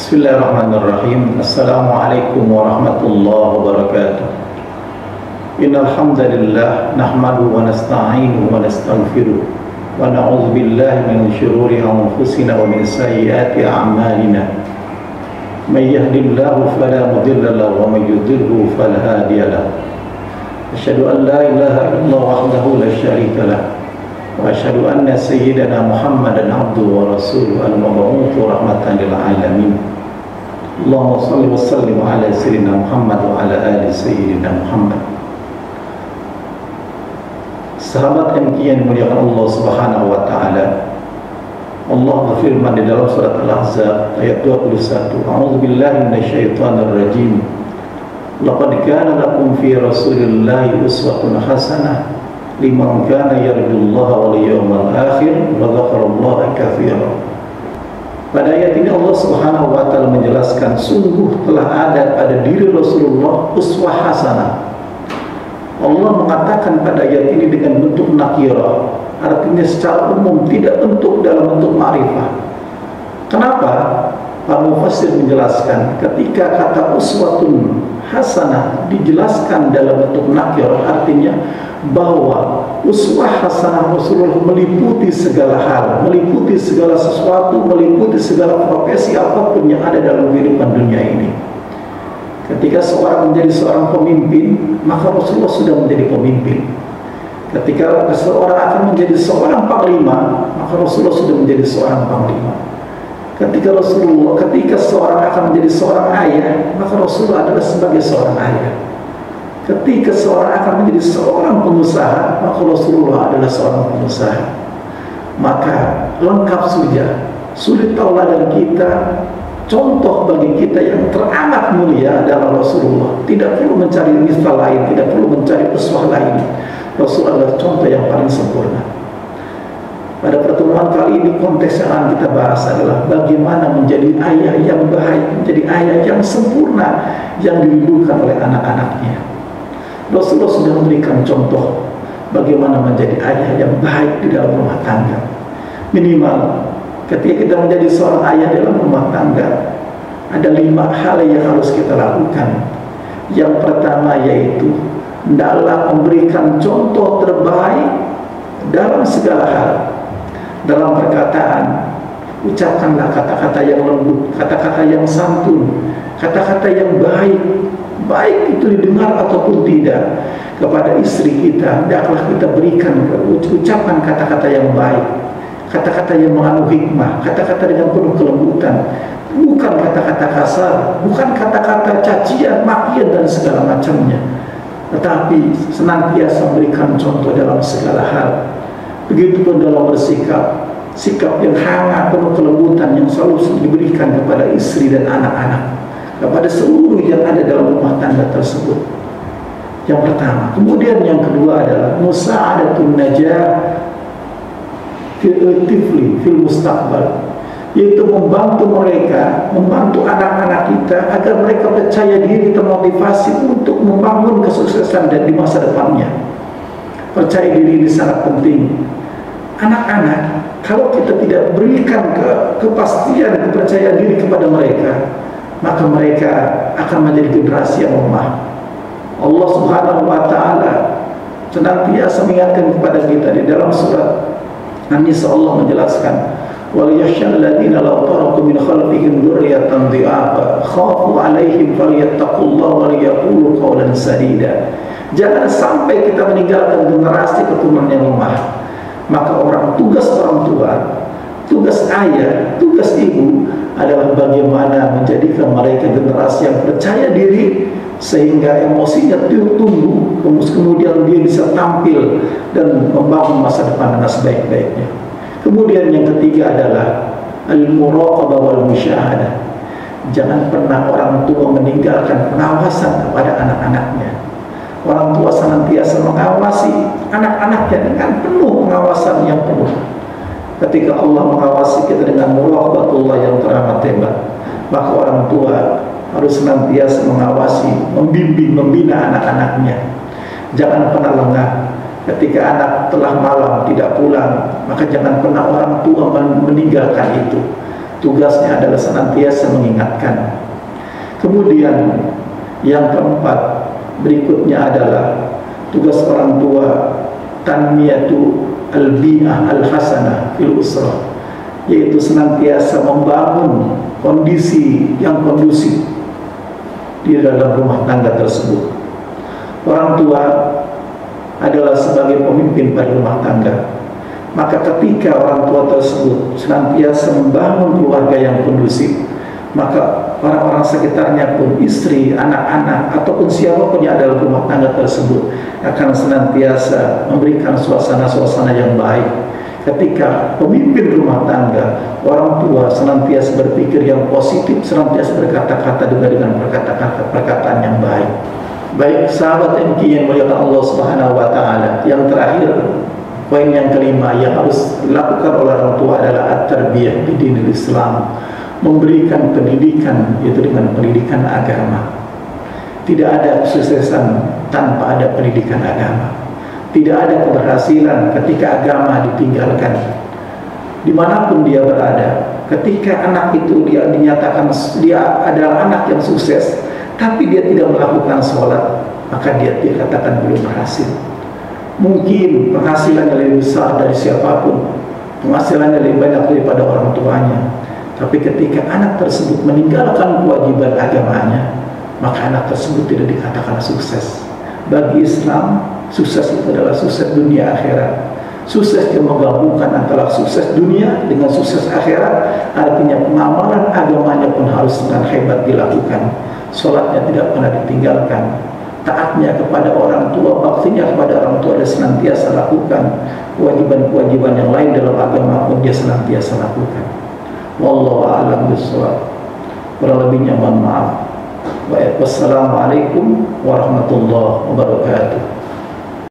Bismillahirrahmanirrahim. Assalamualaikum warahmatullahi wabarakatuh. Innal hamdalillah nahmaduhu wa nasta'inuhu wa nastaghfiruh wa na'udzu billahi min shururi anfusina wa min sayyiati a'malina. May yahdihillahu fala mudilla lahu wa may yudlilhu fala hadiya lahu. Asyhadu an la ilaha illallah wahdahu la syarika lahu wa asyhadu anna sayyidana Muhammadan abduhu wa rasuluhu al-mab'uts rahmatan lil alamin. Allahumma shalli wa sallim ala sayyidina Muhammad wa ala ali sayyidina Muhammad. Sahabat MQ yang dimuliakan Allah Subhanahu wa taala, Allah berfirman di dalam surat Al-Ahzab ayat 21, A'udzu billahi minasyaitonir rajim. Laqad kana lakum fi Rasulillahi uswatun hasanah liman kana yarjullaha wal yawmal akhir wa dzakarallaha katsiran. Pada ayat ini Allah Subhanahu wa taala menjelaskan sungguh telah ada pada diri Rasulullah uswah hasanah. Allah mengatakan pada ayat ini dengan bentuk nakirah, artinya secara umum, tidak bentuk dalam bentuk ma'rifah. Kenapa? Para mufassir menjelaskan ketika kata uswatun hasanah dijelaskan dalam bentuk nakirah, artinya bahwa uswah hasanah Rasulullah meliputi segala hal, meliputi segala sesuatu, meliputi segala profesi apapun yang ada dalam kehidupan dunia ini. Ketika seorang menjadi seorang pemimpin, maka Rasulullah sudah menjadi pemimpin. Ketika seorang akan menjadi seorang panglima, maka Rasulullah sudah menjadi seorang panglima. Ketika seorang akan menjadi seorang ayah, maka Rasulullah adalah sebagai seorang ayah. Ketika seorang akan menjadi seorang pengusaha, maka Rasulullah adalah seorang pengusaha. Maka lengkap saja. Sulit tauladan kita, contoh bagi kita yang teramat mulia adalah Rasulullah. Tidak perlu mencari misal lain, tidak perlu mencari uswah lain. Rasulullah adalah contoh yang paling sempurna. Pada pertemuan kali ini konteks yang akan kita bahas adalah bagaimana menjadi ayah yang baik, menjadi ayah yang sempurna, yang dirindukan oleh anak-anaknya. Rasulullah sudah memberikan contoh bagaimana menjadi ayah yang baik di dalam rumah tangga. Minimal ketika kita menjadi seorang ayah dalam rumah tangga, ada 5 hal yang harus kita lakukan. Yang pertama yaitu hendaklah memberikan contoh terbaik dalam segala hal. Dalam perkataan, ucapkanlah kata-kata yang lembut, kata-kata yang santun, kata-kata yang baik. Baik itu didengar ataupun tidak. Kepada istri kita, hendaklah kita berikan, ucapkan kata-kata yang baik, kata-kata yang mengandung hikmah, kata-kata dengan penuh kelembutan, bukan kata-kata kasar, bukan kata-kata cacian, makian dan segala macamnya, tetapi senantiasa memberikan contoh dalam segala hal. Begitupun dalam bersikap, sikap yang hangat, penuh kelembutan yang selalu diberikan kepada istri dan anak-anak, kepada seluruh yang ada dalam rumah tangga tersebut. Yang pertama. Kemudian yang kedua adalah musa'adatun najah fil mustaqbal, yaitu membantu mereka, membantu anak-anak kita agar mereka percaya diri, termotivasi untuk membangun kesuksesan dan di masa depannya. Percaya diri ini sangat penting. Anak-anak, kalau kita tidak berikan kepastian, kepercayaan diri kepada mereka, maka mereka akan menjadi generasi yang lemah. Allah Subhanahu wa taala senantiasa mengingatkan kepada kita di dalam surat An-Nisa. Allah menjelaskan, wal yakhshal ladzina law taraku min khalfihim dzurriyyatan dhi'afa khafu 'alaihim falyattaqullaha wa liyaqulu qawlan sadida. Jangan sampai kita meninggalkan generasi keturunan yang lemah. Maka tugas orang tua, tugas ayah, tugas ibu adalah bagaimana menjadikan mereka generasi yang percaya diri, sehingga emosinya tumbuh, kemudian dia bisa tampil dan membangun masa depan dengan sebaik-baiknya. Kemudian yang ketiga adalah al-muraqabah wal musyahadah. Jangan pernah orang tua meninggalkan pengawasan kepada anak-anaknya. Orang tua senantiasa mengawasi anak-anaknya dengan penuh pengawasan yang penuh. Ketika Allah mengawasi kita dengan muraqabatullah yang teramat hebat, maka orang tua harus senantiasa mengawasi, membimbing, membina anak-anaknya. Jangan pernah lengah. Ketika anak telah malam tidak pulang, maka jangan pernah orang tua meninggalkan itu. tugasnya adalah senantiasa mengingatkan. Kemudian yang keempat berikutnya adalah tugas orang tua tanmiyatu al-bi'ah al-hasanah fil usrah, yaitu senantiasa membangun kondisi yang kondusif di dalam rumah tangga tersebut. Orang tua adalah sebagai pemimpin pada rumah tangga, maka ketika orang tua tersebut senantiasa membangun keluarga yang kondusif, maka orang-orang sekitarnya pun, istri, anak-anak, ataupun siapapun yang ada dalam rumah tangga tersebut akan senantiasa memberikan suasana-suasana yang baik. Ketika pemimpin rumah tangga, orang tua senantiasa berpikir yang positif, senantiasa berkata-kata dengan perkataan yang baik. Baik sahabat MK yang muliakan Allah Subhanahu wa taala, yang terakhir, poin yang kelima yang harus dilakukan oleh orang tua adalah at-tarbiyah di dinil Islam, memberikan pendidikan, yaitu dengan pendidikan agama. Tidak ada kesuksesan tanpa ada pendidikan agama. Tidak ada keberhasilan ketika agama ditinggalkan. Dimanapun dia berada, ketika anak itu dia dinyatakan dia adalah anak yang sukses, tapi dia tidak melakukan sholat, maka dia dikatakan belum berhasil. Mungkin penghasilannya lebih besar dari siapapun, penghasilannya lebih banyak daripada orang tuanya, tapi ketika anak tersebut meninggalkan kewajiban agamanya, maka anak tersebut tidak dikatakan sukses. Bagi Islam, sukses itu adalah sukses dunia akhirat. Sukses yang menggabungkan antara sukses dunia dengan sukses akhirat, artinya pengamalan agamanya pun harus dengan hebat dilakukan. Sholatnya tidak pernah ditinggalkan, taatnya kepada orang tua, baktinya kepada orang tua dia senantiasa lakukan. Kewajiban-kewajiban yang lain dalam agama pun dia senantiasa lakukan. Wallahu a'lam bishawab. Kurang lebihnya mohon maaf. Wassalamualaikum warahmatullahi wabarakatuh.